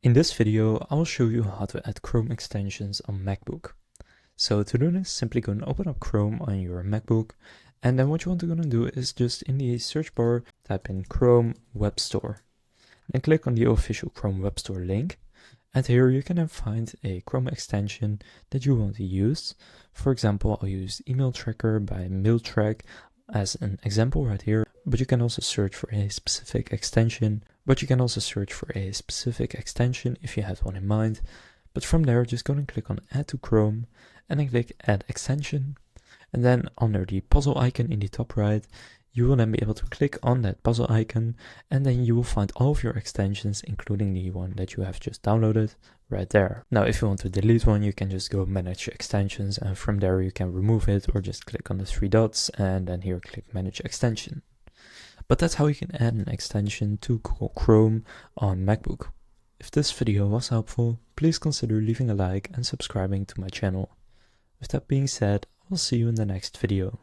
In this video, I will show you how to add Chrome extensions on MacBook. So to do this, simply go and open up Chrome on your MacBook, and then what you want to go and do is just in the search bar, type in Chrome Web Store. Then click on the official Chrome Web Store link, and here you can then find a Chrome extension that you want to use. For example, I'll use Email Tracker by MailTrack as an example right here, but you can also search for a specific extension. if you have one in mind. But from there, just go and click on Add to Chrome, and then click Add Extension. And then under the puzzle icon in the top right, you will then be able to click on that puzzle icon, and then you will find all of your extensions, including the one that you have just downloaded right there. Now, if you want to delete one, you can just go Manage Extensions, and from there you can remove it, or just click on the three dots, and then here click Manage Extension. But that's how you can add an extension to Google Chrome on MacBook. If this video was helpful, please consider leaving a like and subscribing to my channel. With that being said, I'll see you in the next video.